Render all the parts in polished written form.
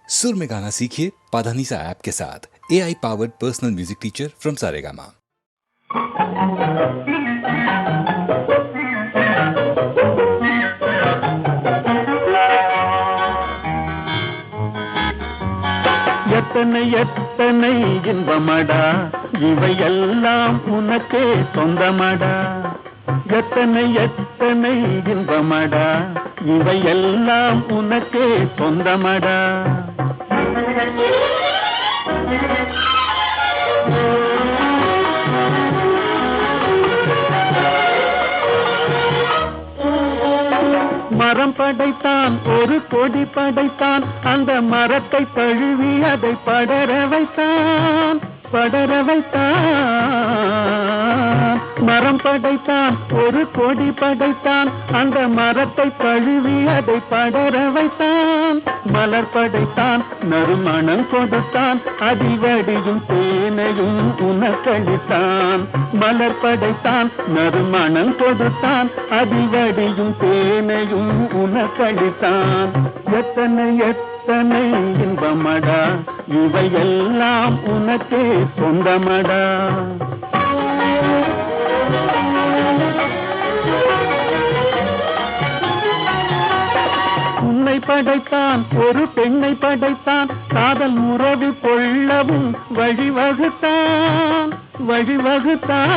सुर में गाना सीखिए पाधानीसा ऐप के साथ। AI powered personal music teacher from Saregama. எத்தனை எத்தனை இன்பமடா இவையெல்லாம் உனக்கே சொந்தமடா. எத்தனை எத்தனை இன்பமடா இவையெல்லாம் உனக்கே சொந்தமடா. மரம் படைத்தான், ஒரு கொடி படைத்தான், அந்த மரத்தை தழுவி அதை படர வைத்தான், படர வைத்தான். மரம் படைத்தான், ஒரு கொடி படைத்தான், அந்த மரத்தை தழுவி அதை படர வைத்தான். மலர் படைத்தான், நறுமணம் கொடுத்தான், அதிவடியும் தேனையும் உனக்களித்தான். மலர் படைத்தான், நறுமணம் கொடுத்தான், அதிவடியும் தேனையும் உனக்களித்தான். எத்தனை எத்தனை இன்பமடா இவையெல்லாம் உனக்கே சொந்தமடா. உன்னை படைத்தான், ஒரு பெண்ணை படைத்தான், காதல் உறவு கொள்ளவும் வழிவகுத்தான், வழிவகுத்தான்.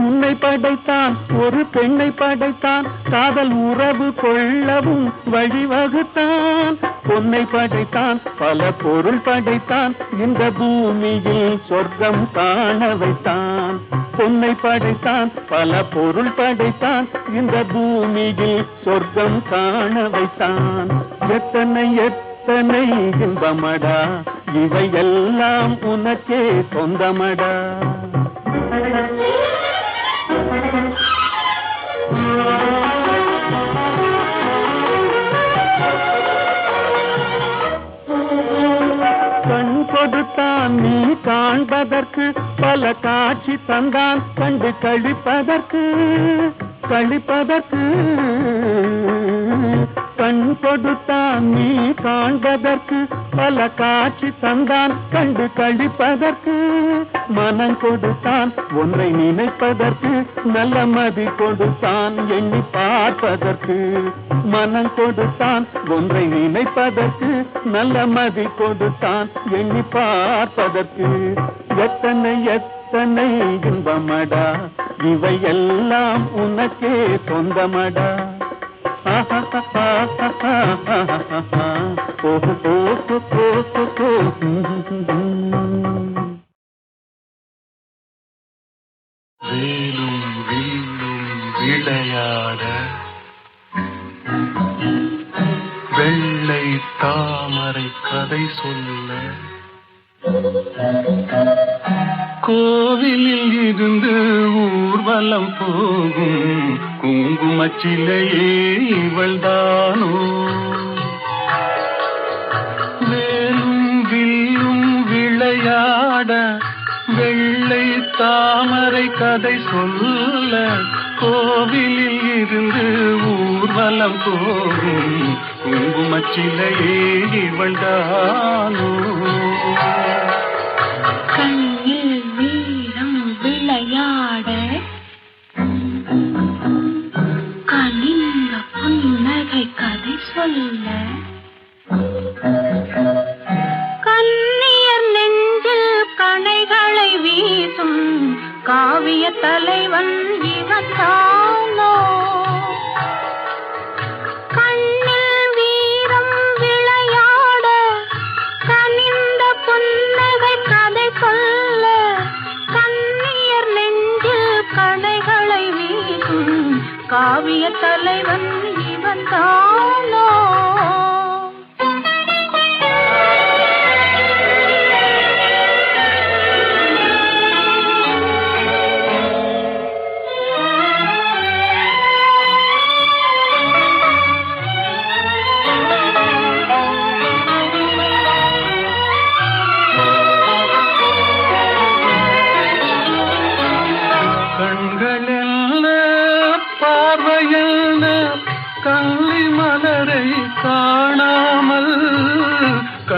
உன்னை படைத்தான், ஒரு பெண்ணை படைத்தான், காதல் உறவு கொள்ளவும் வழிவகுத்தான். பொன்னை படைத்தான், பல பொருள் படைத்தான், இந்த பூமியில் சொர்க்கம் காண வைத்தான். பொன்னை படைத்தான், பல பொருள் படைத்தான், இந்த பூமியில் சொர்க்கம் காண வைத்தான். எத்தனை எத்தனை இன்பமடா இவையெல்லாம் உனக்கே சொந்தமடா. கண் கொடுத்தான் நீ காண்பதற்கு, பல காட்சி தந்தான் கண்டு கழிப்பதற்கு, கழிப்பதற்கு. கண் கொடுத்தான் நீ காண்பதற்கு, பல காட்சி தந்தான் கண்டு கழிப்பதற்கு. மனம் கொடுத்தான் ஒன்றை நினைப்பதற்கு, நல்ல மதி கொடுத்தான் எண்ணி பார்ப்பதற்கு. மனம் கொடுத்தான் ஒன்றை நினைப்பதற்கு, நல்ல மதி கொடுத்தான் எண்ணி பார்ப்பதற்கு. எத்தனை எத்தனை இன்பமடா இவையெல்லாம் உனக்கே சொந்தமடா. வேலும் வில்லும் விளையாட வெள்ளை தாமரை கதை சொல்ல கோவிலில் இருந்து ஊர்வலம் போகும் குங்குமச்சிலையே இவள்தானோ. வேலும் வில்லும் விளையாட வெள்ளை தாமரை கதை சொல்ல கோவிலில் இருந்து ஊர்வலம் போகும் குங்குமச்சிலையே இவள்தானோ. கண்ணில் வீரம் விளையாட கனிந்த புன்னகை கதை சொல்ல கண்ணியர் நெஞ்சில் கணைகளை வீசும் காவிய தலைவன் இவன் தானோ. கண்ணில் வீரம் விளையாட கனிந்த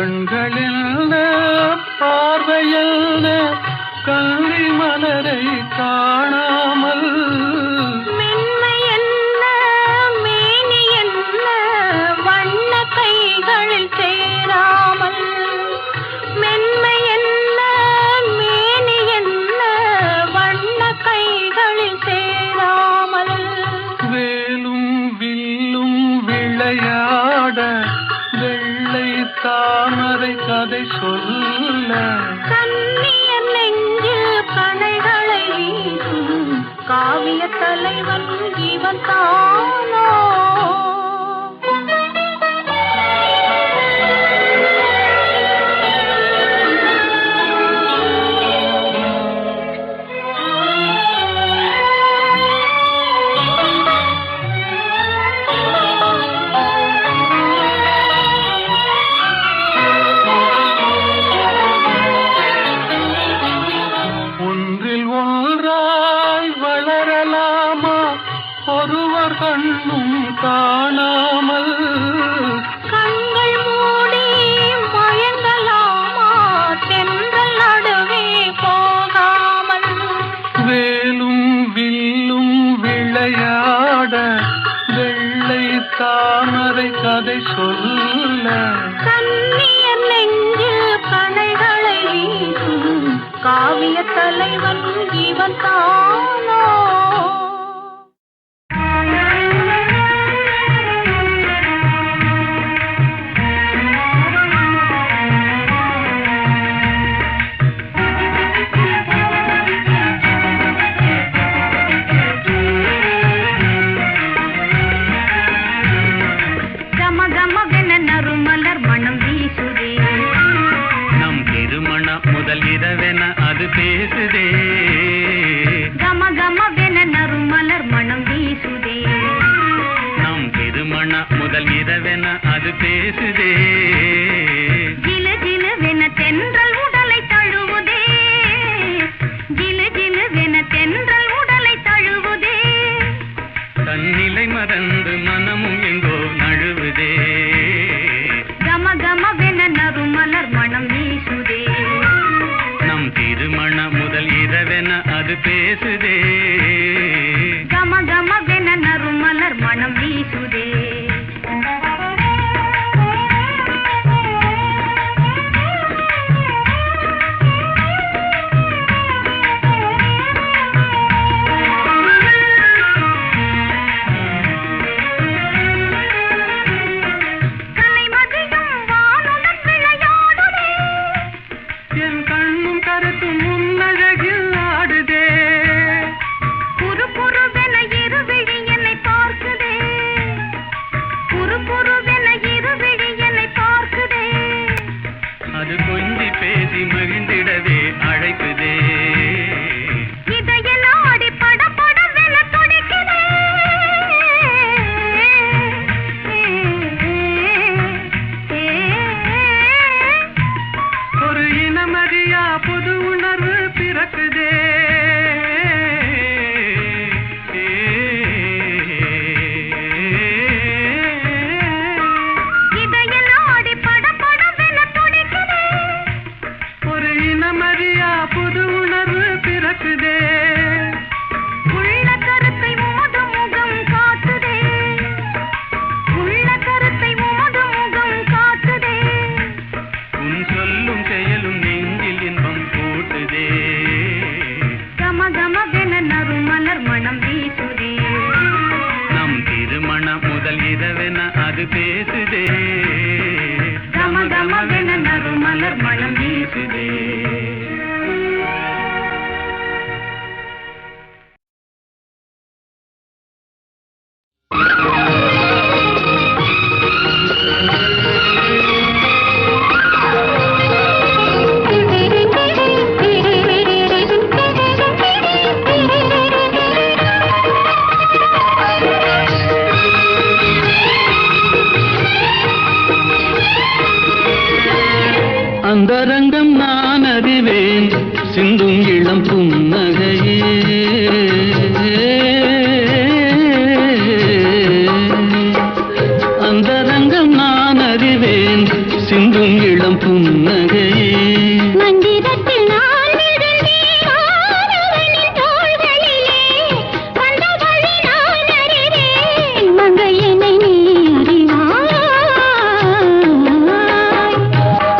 கண்களில் பார்வையில் கல்வி மலரை காணாமல் மென்மை என்ன மேனி என்ன வண்ண கைகளில் சேராமல் மென்மை என்ன மேனி என்ன வண்ண கைகளில் சேராமல் வேலும் வில்லும் விளையாட வெள்ளை தாமரை கதை சொல்ல கண்ணியர் நெஞ்சில் கணைகளை வீசும் காவிய தலைவன் இவன் தானோ ஒருவர் கண்ணும் காணாமல் கண்கள் மூடி மயங்கலாமா தென்றல் நடுவே போகாமல் வேலும் வில்லும் விளையாட வெள்ளை தாமரை கதை சொல்ல கண்ணியர் நெஞ்சில் கணைகளை வீசும் காவிய தலைவன் இவன் தானோ முதல் இரவென அது பேசுதே கம கமவென நறுமலர் மனம் வீசுதே நம் திருமண முதல் இரவென அது பேசுதே ஜிலு ஜிலுவென தென்றல் உடலை தழுவுதே ஜிலு ஜிலுவென தென்றல் உடலை தழுவுதே தன்னிலை மறந்து மனமும் எங்கோ நழுவுதே கம கமவென நறுமலர் மனம் வீசுதே நம் திருமண முதல் இரவென அது பேசுதே கம கமவென நறுமலர் மனம் வீசுதே அது பேசுதே கம கமவென நறுமலர் மனம் வீசுதே அந்தரங்கம் நான் அறிவேன் சிந்தும் இளம் புன்னகையே அந்தரங்கம் நான் அறிவேன் சிந்தும் இளம் புன்னகையே மந்திரத்தில் நான் விழுந்தேன் மாணவனின் தோள்களிலே வந்த வழி நான் அறிவேன் மங்கையனை நீ அறிவாய்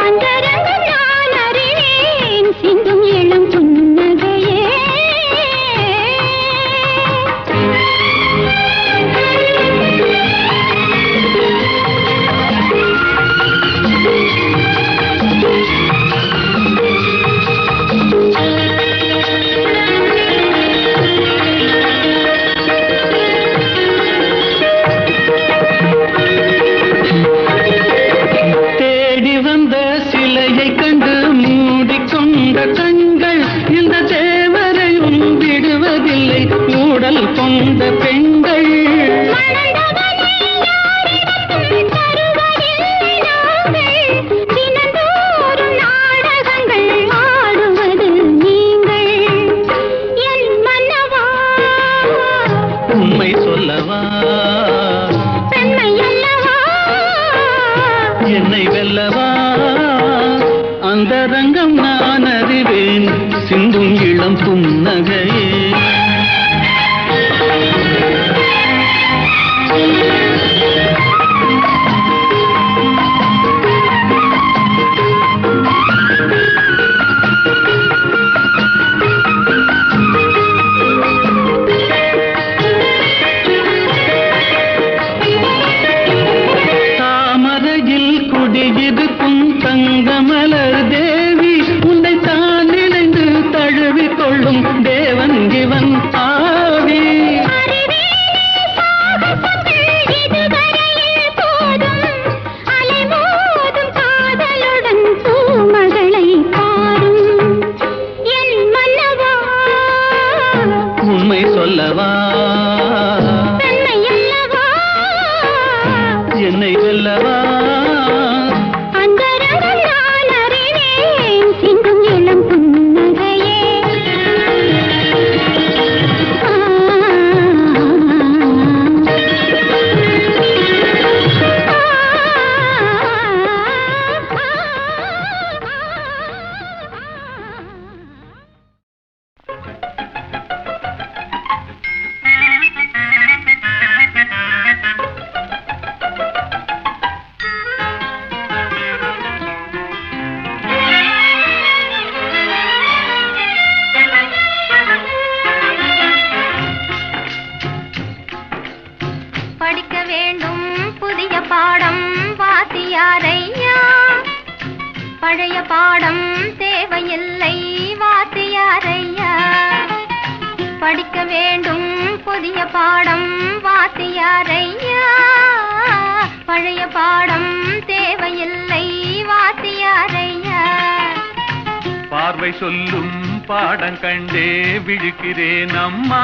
அந்தரங்கம் நான் அறிவேன் சிந்தும் இளம் புன்னகையே தேடி வந்த சிலையை கண்டு மூடிக்கொண்ட கண்கள் இந்த தேவரையும் விடுவதில்லை மூடல் கொண்ட பெண்கள் மணந்தவனை யாரிடமும் தருவதில்லை நாங்கள் தினந்தோறும் நாடகங்கள் ஆடுவது நீங்கள் என் மன்னவா உண்மை சொல்லவா பெண்மை அல்லவா என்னை வெல்லவா அந்த ரங்கம் நான் அறிவேன் சிந்தும் இளம் புன்னகையே தாமரையில் குடியிருக்கும் தங்கமலர் தேவி உன்னை தான் நினைந்து தழுவிக் கொள்ளும் தேவன் இவன் ஆவி அறிவேனே சாகசங்கள் இதுவரையில் போதும் அலைமோதும் காதலுடன் பூமகளை பாரும் என் மன்னவா உண்மை சொல்லவா பெண்மை அல்லவா என்னை வெல்லவா அந்தரங்கம் நான் அறிவேன் சிந்தும் இளம் புன்னகையே படிக்க வேண்டும் புதிய பாடம் வாத்தியாரையா பழைய பாடம் தேவையில்லை வாத்தியாரையா படிக்க வேண்டும் புதிய பாடம் வாத்தியாரையா பழைய பாடம் தேவையில்லை வாத்தியாரையா பார்வை சொல்லும் பாடம் கண்டே விழிக்கிறேன் அம்மா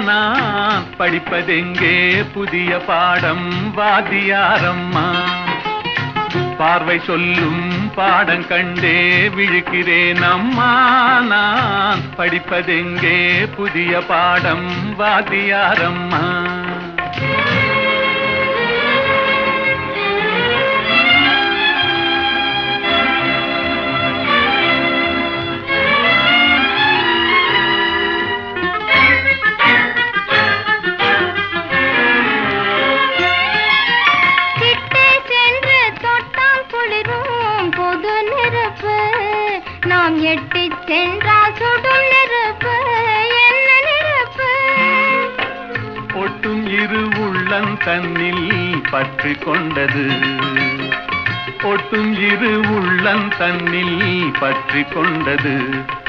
நான் படிப்பதெங்கே புதிய பாடம் வாத்தியாரம்மா பார்வை சொல்லும் பாடம் கண்டே விழிக்கிறேன் அம்மா நான் படிப்பதெங்கே புதிய பாடம் வாத்தியாரம்மா கிட்டே சென்று தொட்டால் குளிரும் பொது நெருப்பு நாம் எட்டிச் சென்றால் சுடும் நெருப்பு என்ன நெருப்பு ஒட்டும் இரு உள்ளம் தன்னில் பற்றி கொண்டது ஒட்டும் இரு உள்ளம் தன்னில் பற்றி கொண்டது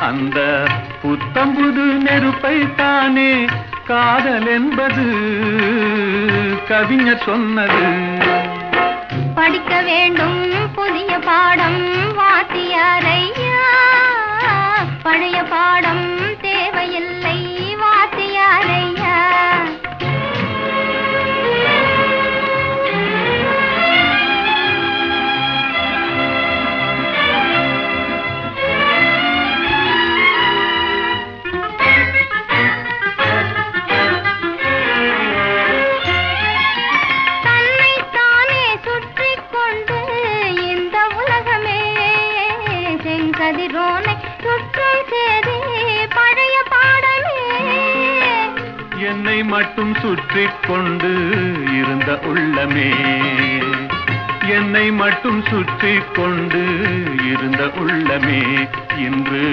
அந்த புத்தம்புது நெருப்பை தானே காதல் என்பது கவிஞர் சொன்னது படிக்க வேண்டும் புதிய பாடம் வாத்தியாரையா பழைய பாடம் தேவையில்லை வாத்தியாரையா தன்னைத்தானே சுற்றிக் கொண்டு இந்த செங்கதிரோனை சுற்றும் சேதி பழைய பாடமே. என்னை மட்டும் சுற்றிக் கொண்டு இருந்த உள்ளமே, என்னை மட்டும் சுற்றிக் கொண்டு இருந்த உள்ளமே, இன்று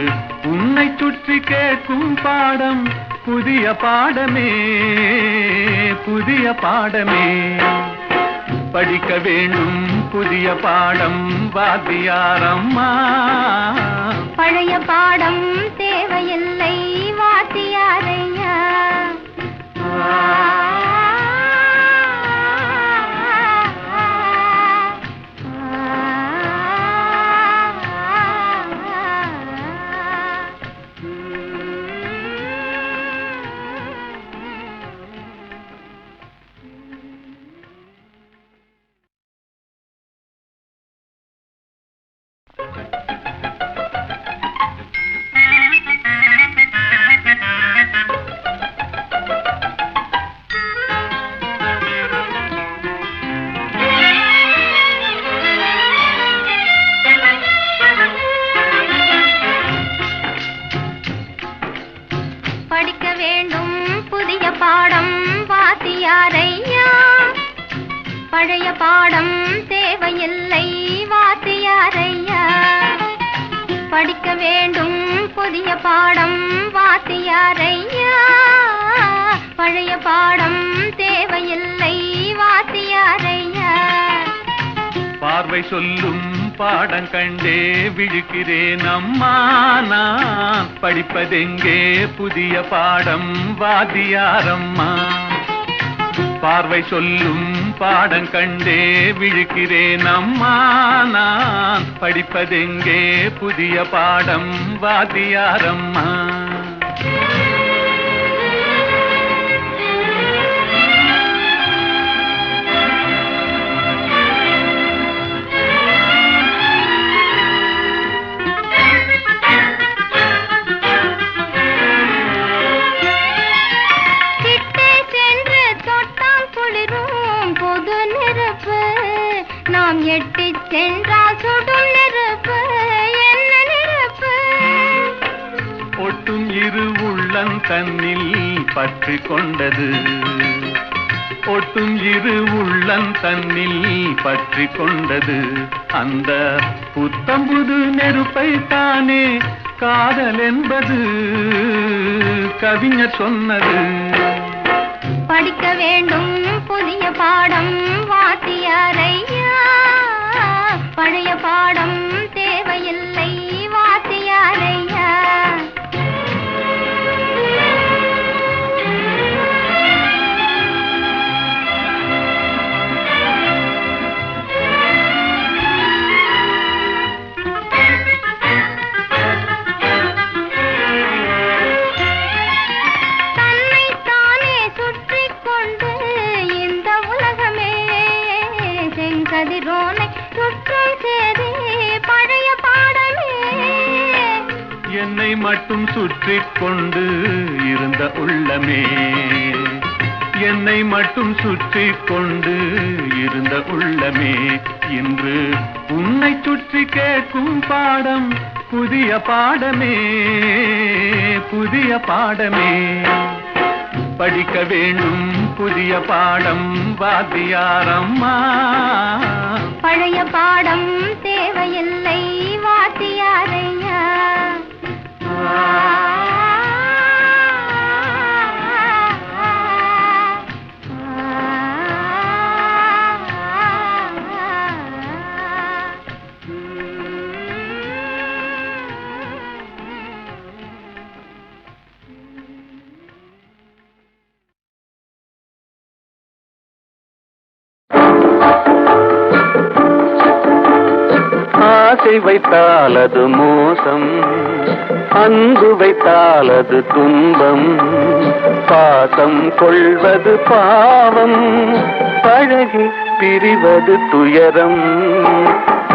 உன்னை சுற்றி கேட்கும் பாடம் புதிய பாடமே, புதிய பாடமே. படிக்க வேண்டும் புதிய பாடம் வாத்தியாரம்மா, பழைய பாடம் தேவையில்லை வாத்தியாரையா. படிக்க வேண்டும் புதிய பாடம் வாத்தியாரையா, பழைய பாடம் தேவையில்லை வாத்தியாரையா. படிக்க வேண்டும் புதிய பாடம் வாத்தியாரையா, பழைய பாடம் தேவையில்லை வாத்தியாரையா. பார்வை சொல்லும் பாடம் கண்டே விழுக்கிறேன் அம்மா, நான் படிப்பதெங்கே புதிய பாடம் வாத்தியாரம்மா. பார்வை சொல்லும் பாடம் கண்டே விழுக்கிறேன் அம்மா, நான் படிப்பதெங்கே புதிய பாடம் வாத்தியாரம்மா. நாம் எட்டி சென்றால் சுடும் நெருப்பு, என்ன நெருப்பு? ஒட்டும் இரு உள்ளம் தன்னில் பற்றி கொண்டது, ஒட்டும் இரு உள்ளம் தன்னில் பற்றி கொண்டது, அந்த புத்தம்புது நெருப்பை தானே காதல் என்பது கவிஞர் சொன்னது. படிக்க வேண்டும் புதிய பாடம் வாத்தியாரையா, பழைய பாடம் தேவையில்லை வாத்தியாரையா. கதிரோனை சுற்றும் சேதி பழைய பாடமே. என்னை மட்டும் சுற்றிக் கொண்டு இருந்த உள்ளமே, என்னை மட்டும் சுற்றிக் கொண்டு இருந்த உள்ளமே, இன்று உன்னை சுற்றி கேட்கும் பாடம் புதிய பாடமே, புதிய பாடமே. படிக்க வேண்டும் புதிய பாடம் வாத்தியாரம்மா, பழைய பாடம் தேவையில்லை வாத்தியாரையா. ஆசை வைத்தால் அது மோசம், அன்பு வைத்தால் அது துன்பம், பாசம் கொள்வது பாவம், பழகி பிரிவது துயரம்.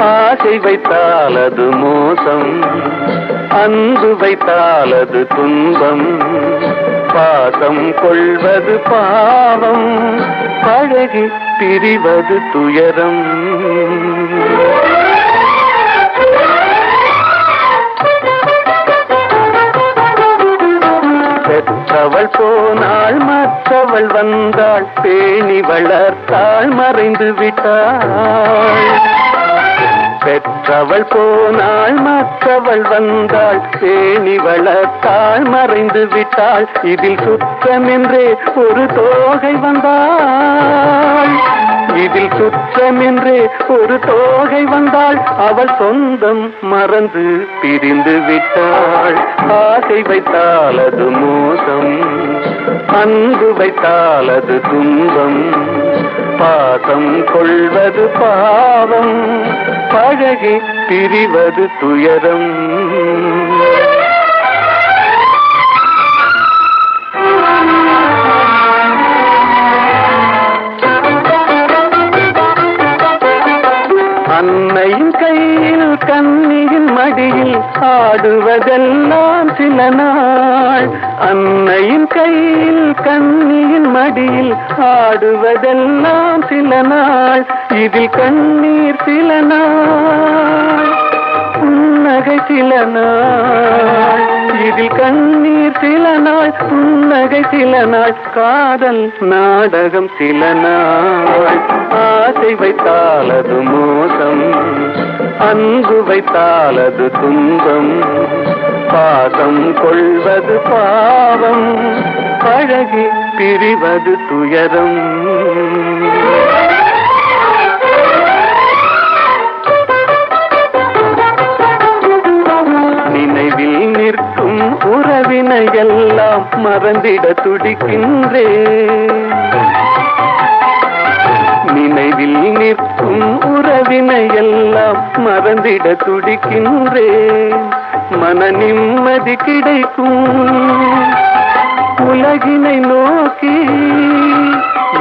ஆசை வைத்தால் அது மோசம், அன்பு வைத்தால் அது துன்பம், பாசம் கொள்வது பாவம், பழகி பிரிவது துயரம். மற்றவள் வந்தாள் பேணி வளர்த்தாள் மறைந்து விட்டாள். பெற்றவள் போனாள் மற்றவள் வந்தாள் பேணி வளர்த்தாள் மறைந்து விட்டாள். இதில் சுற்றமென்றே ஒரு தோகை வந்தாள். இதில் சுற்றமென்றே ஒரு தோகை வந்தாள். அவள் சொந்தம் மறந்து பிரிந்து விட்டாள். ஆசை வைத்தால் அது மோசம், அன்பு வைத்தால் அது துன்பம். பாசம் கொள்வது பாவம், பழகி பிரிவது துயரம். அன்னையின் கையில் கன்னியின் மடியில் ஆடுவதெல்லாம் சில நாள். அன்னையின் கையில் கன்னியின் மடியில் ஆடுவதெல்லாம் சில நாள். இதில் கண்ணீர் சில நாள், புன்னகை சில நாள். இதில் கண்ணீர் சில நாள், புன்னகை சில நாள். காதல் நாடகம் சில நாள். ஆசை வைத்தால் அது மோசம், அன்பு வைத்தால் அது துன்பம். பாசம் கொள்வது பாவம், பழகி பிரிவது துயரம். நினைவில் நிற்கும் உறவினை எல்லாம் மறந்திட துடிக்கின்றேன். நினைவில் நிற்கும் உறவினை எல்லாம் மறந்திட துடிக்கின்றேன். மன நிம்மதி கிடைக்கும் உலகினை நோக்கி,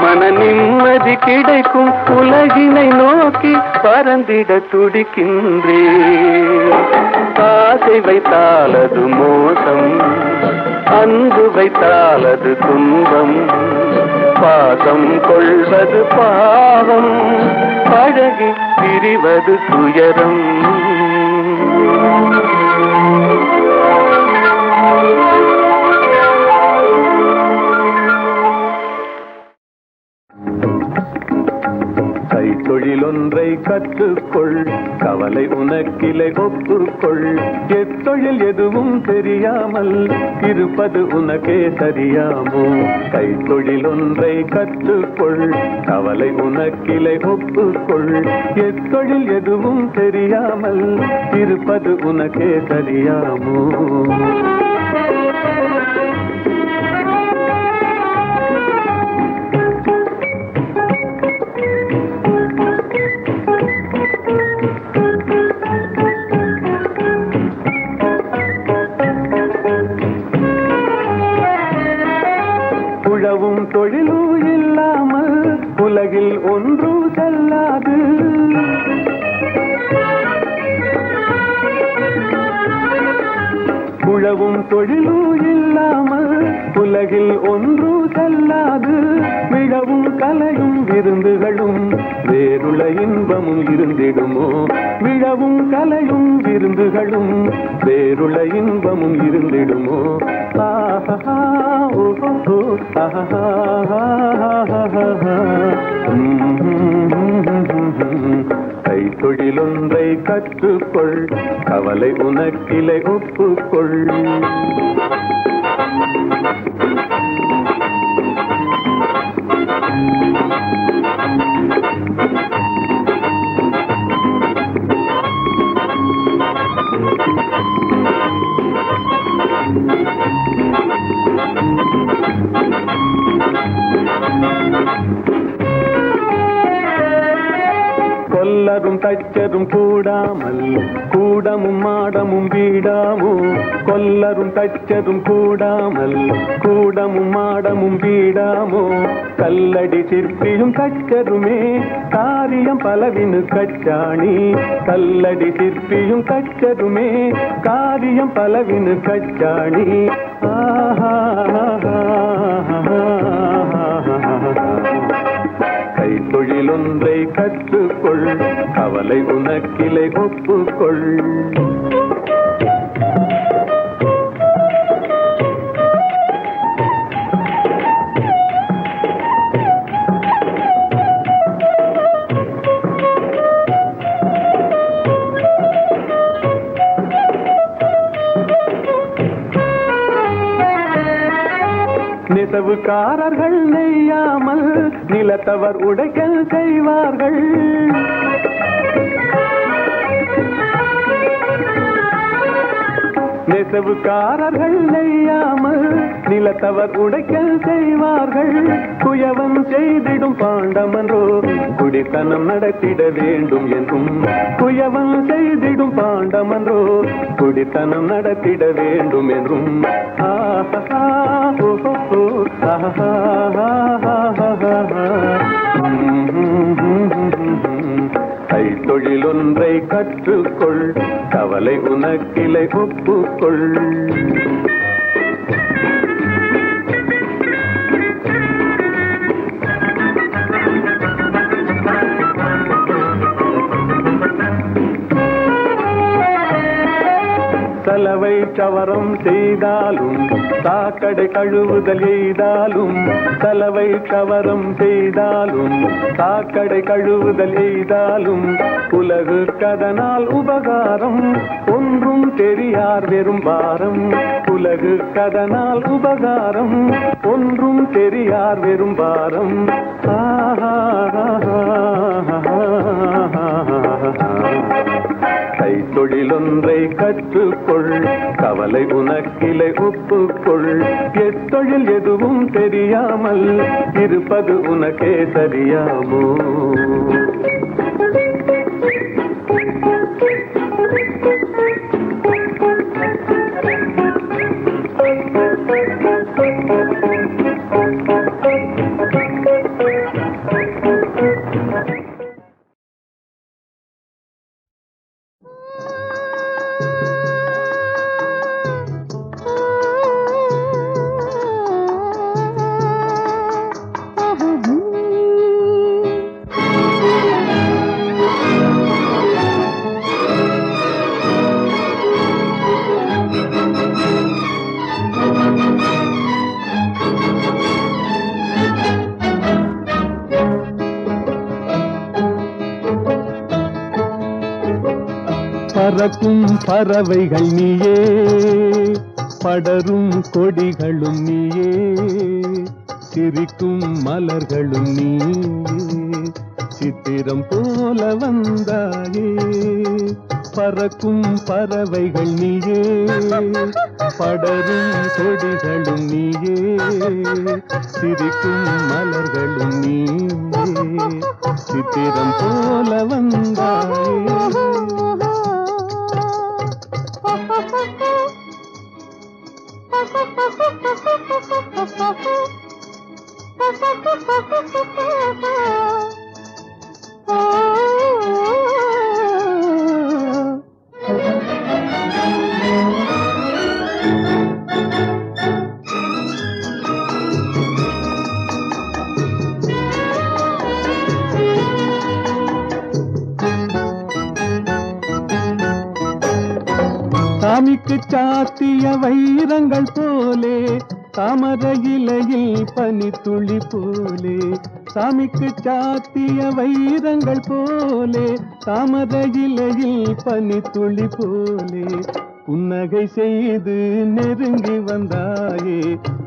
மன நிம்மதி கிடைக்கும் உலகினை நோக்கி பறந்திட துடிக்கின்றேன். ஆசை வைத்தால் அது மோசம், அன்பு வைத்தால் அது துன்பம். பாசம் கொள்வது பாவம், பழகி பிரிவது துயரம். கைத்தொழிலொன்றை கற்றுக்கொள், கவலை உனக்கிலை ஒப்புக்கொள். எத்தொழில் எதுவும் தெரியாமல் இருப்பது உனக்கே சரியாமோ? கைத்தொழிலொன்றை கற்றுக்கொள், கவலை உனக்கிலை ஒப்புக்கொள். எத்தொழில் எதுவும் தெரியாமல் இருப்பது உனக்கே சரியாமோ? உழவும் தொழிலும் இல்லாமல் உலகில் ஒன்று செல்லாது. உழவும் தொழிலும் இல்லாமல் உலகில் ஒன்று செல்லாது. விழவும் கலையும் விருந்துகளும் வேறுள்ள இன்பமும் இருந்திடுமோ? விழவும் கலையும் விருந்துகளும் வேறுள்ள இன்பமும் இருந்திடுமோ? ஆஹா ஓஹோ ஆஹா. கைத்தொழிலொன்றை கற்றுக்கொள், கவலை உனக்கிலை ஒப்புக்கொள். கொல்லரும் தச்சரும் கூடாமல் கூடமும் மாடமும் வீடாமோ? கொல்லரும் தச்சரும் கூடாமல் கூடமும் மாடமும் வீடாமோ? கல்லடி சிற்பியும் தச்சருமே காரியம் பலவினு கச்சாணி. கல்லடி சிற்பியும் தச்சருமே காரியம் பலவினு கச்சாணி. கைத்தொழிலொன்றை கற்றுக்கொள், கவலை உனக்கிலை ஒப்புக்கொள். நெசவுக்காரர்கள் நெய்யாமல் நிலத்தவர் உடைக்கல் செய்வார்கள். நெசவுக்காரர்கள் நெய்யாமல் நிலத்தவர் உடைக்கல் செய்வார்கள். குயவன் செய்திடும் பாண்டமன்றோ குடித்தனம் நடத்திட வேண்டும் என்றும். குயவன் செய்திடும் பாண்டமன்றோ குடித்தனம் நடத்திட வேண்டும் என்றும். கைத்தொழில் ஒன்றை கற்றுக்கொள், கவலை உனக்கிலை ஒப்புக்கொள். சலவை சவரம் செய்தாலும் சாக்கடை கழுவுதல் எய்தாலும். சலவை சவரம் செய்தாலும் சாக்கடை கழுவுதல் எய்தாலும் உலகு கதனால் உபகாரம் ஒன்றும் தெரியார் வெறும் பாரம். உலகு கதனால் உபகாரம் ஒன்றும் தெரியார் வெறும் பாரம். கைத்தொழிலொன்றை கற்றுக்கொள், கவலை உனக்கிலை ஒப்புக்கொள். எத்தொழில் எதுவும் தெரியாமல் இருப்பது உனக்கே சரியாமோ? பறக்கும் பறவைகள் நீயே, படரும் கொடிகளும் நீயே, சிரிக்கும் மலர்களும் நீயே, சித்திரம் போல வந்தாயே. பறக்கும் பறவைகள் நீயே, படரும் கொடிகளும் நீயே, சிரிக்கும் மலர்களும் நீயே, சித்திரம் போல வந்தாயே. சாமிக்கு சாத்திய வைரங்கள் போலே, தாமரை இலையில் பனித்துளி போலே. சாமிக்கு சாத்திய வைரங்கள் போலே, தாமரை இலையில் பனித்துளி போலே. புன்னகை செய்து நெருங்கி வந்தாயே,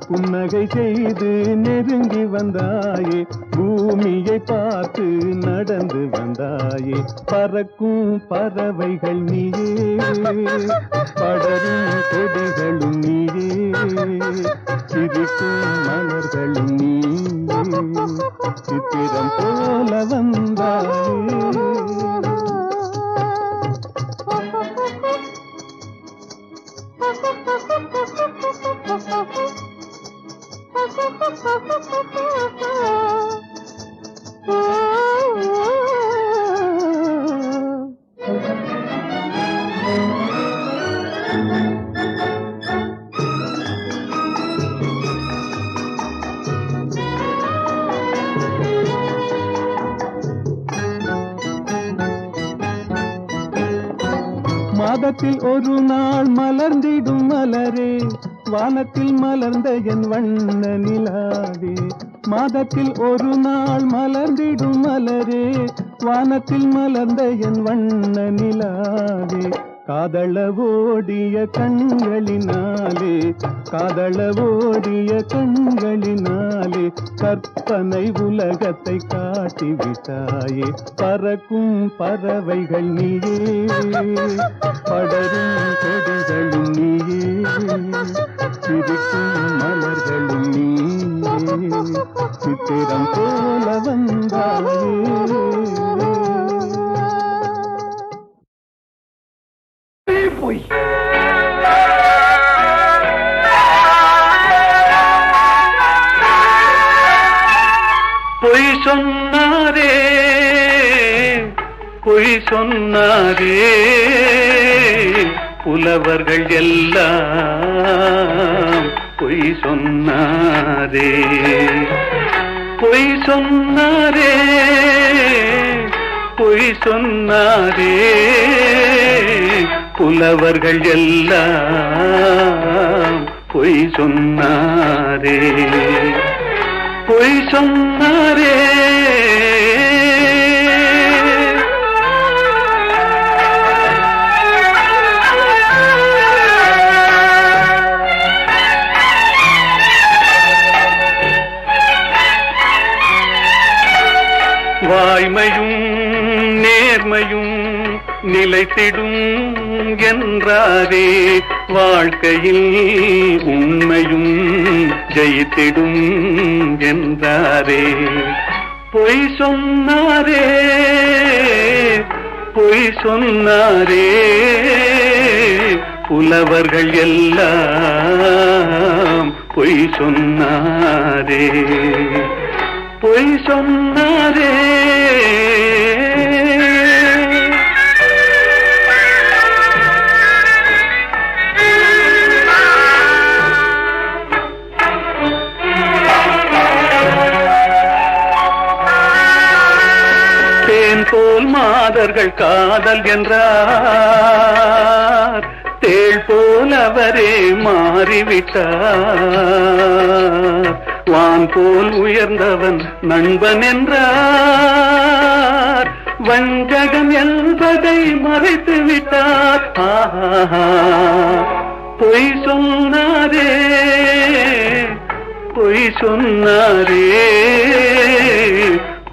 புன்னகை செய்து நெருங்கி வந்தாயே, பூமியை பார்த்து நடந்து வந்தாயே. பறக்கும் பறவைகள் நீயே, படரும் கொடிகளும் நீயே, சிரிக்கும் மலர்களும் நீயே, சித்திரம் போல வந்தாயே. மாதத்தில் ஒரு நாள் மலர்ந்திடும் மலரே, வானத்தில் மலர்ந்த என் வண்ண நிலாவே. மாதத்தில் ஒரு நாள் மலர்ந்திடும் மலரே, வானத்தில் மலர்ந்த என் வண்ண நிலாவே. காதளவோடிய கண்களினாலே காதளவோடிய கண்களினாலே கற்பனை உலகத்தை காட்டிவிட்டாயே. பறக்கும் பறவைகள் நீயே, படரும் கொடிகளும் நீயே, சிரிக்கும் மலர்களும் நீயே, சித்திரம் போல வந்தாயே. பொய் பொய் சொன்னாரே பொய் சொன்னாரே புலவர்கள் எல்லாம் பொய் சொன்னாரே பொய் சொன்னாரே பொய் சொன்னாரே புலவர்கள் எல்லாம் பொய் சொன்னாரே பொய் சொன்னாரே. வாய்மையும் நேர்மையும் நிலைத்திடும் என்றாரே, வாழ்க்கையில் உண்மையும் ஜெயித்திடும் என்றாரே. பொய் சொன்னாரே பொய் சொன்னாரே புலவர்கள் எல்லாம் பொய் சொன்னாரே பொய் சொன்னாரே. தேன் போல் மாதர்கள் காதல் என்றார், தேள் போல் அவரே மாறிவிட்டார். வான் போல் உயர்ந்தவன் நண்பன் என்றார், வஞ்சகம் என்பதை மறைத்து விட்டார். பொய் சொன்னாரே பொய் சொன்னாரே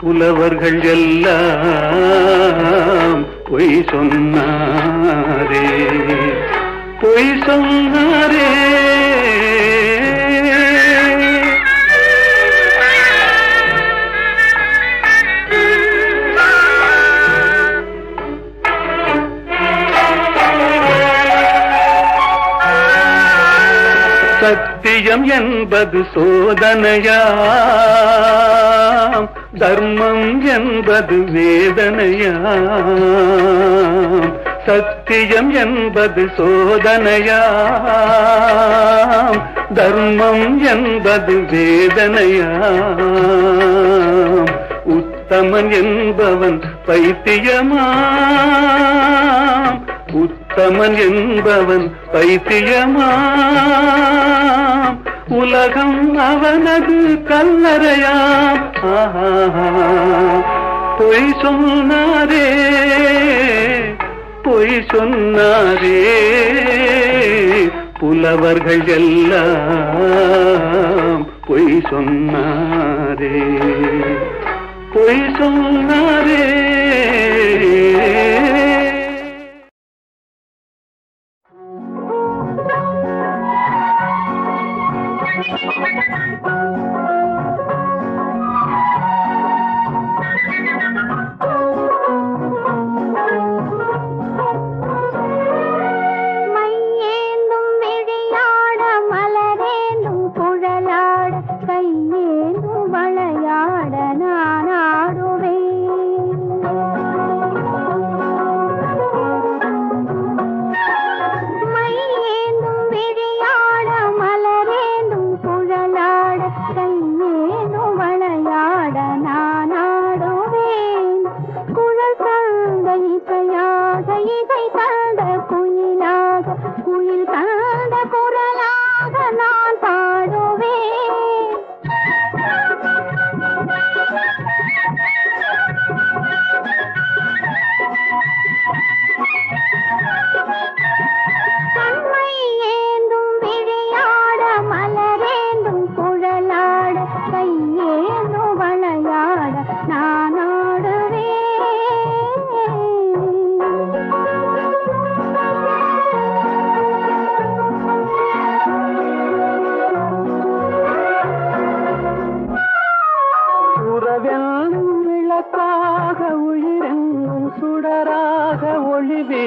புலவர்கள் எல்லாம் பொய் சொன்னாரே பொய் சொன்னாரே. சத்தியம் என்பது சோதனையாம், தர்மம் என்பது வேதனையாம். சத்தியம் என்பது சோதனையாம், தர்மம் என்பது வேதனையாம். உத்தமன் என்பவன் பைத்தியமாம், உத்தமன் என்பவன் பைத்தியமாம். உலகம் அவனது கல்லறையாம். பொய் சொன்னாரே பொய் சொன்னாரே புலவர்கள் எல்லாம் பொய் சொன்னாரே பொய் சொன்னாரே.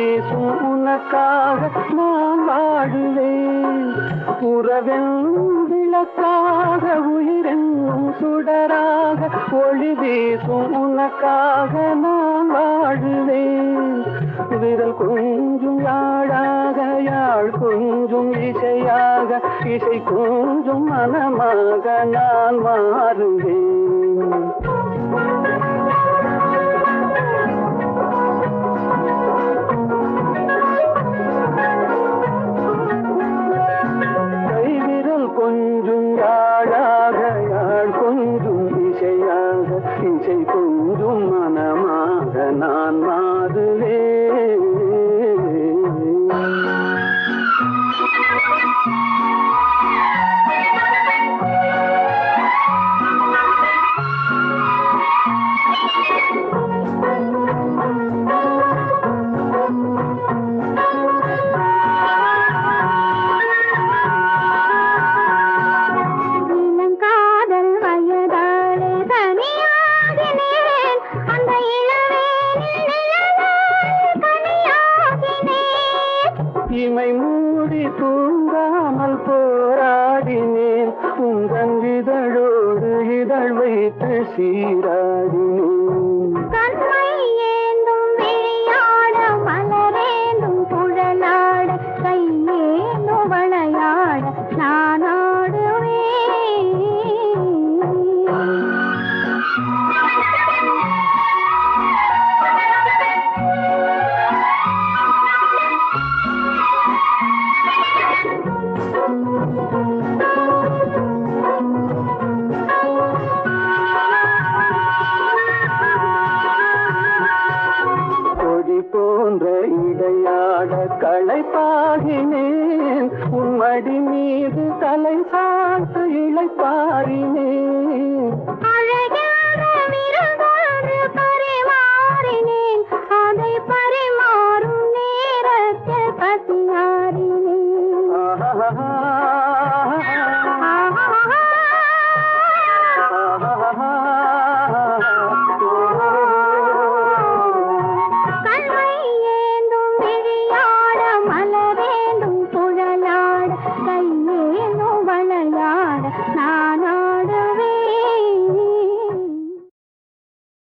வீசும் உனக்காக நான் வாழுவேன். உறவென் விளக்காக உயிரென்னும் சுடராக ஒளி வீசும் உனக்காக நான் வாழுவேன். விரல் கொஞ்சும் யாழாக யாழ் கொஞ்சும் இசையாக இசை கொஞ்சும் மனமாக நான் மாறுவேன். கைவிரல் கொஞ்சும் யாழாக யாழ் கொஞ்சும் இசையாக இசை கொஞ்சும் மனமாக நான் மாறுவேன். இமை மூடி தூங்காமல் போராடினேன். உங்கள் இதழோடு இதழ் வைத்து சீராடினேன். கண்மை ஏந்தும் விளையாட மலரேந்தும் குழலாட கையேந்தும் விளையாட நான் ஆடுவேன். கொடி போன்ற இடையாட களைப்பாகினேன். உம்மடி மீது தலை சாத்து இளைப்பாரினேன். அழகான விருந்தொன்று பரிமாறினேன். அதை பரிமாறும் நேரத்தில் பசியாறினேன். ஆஹா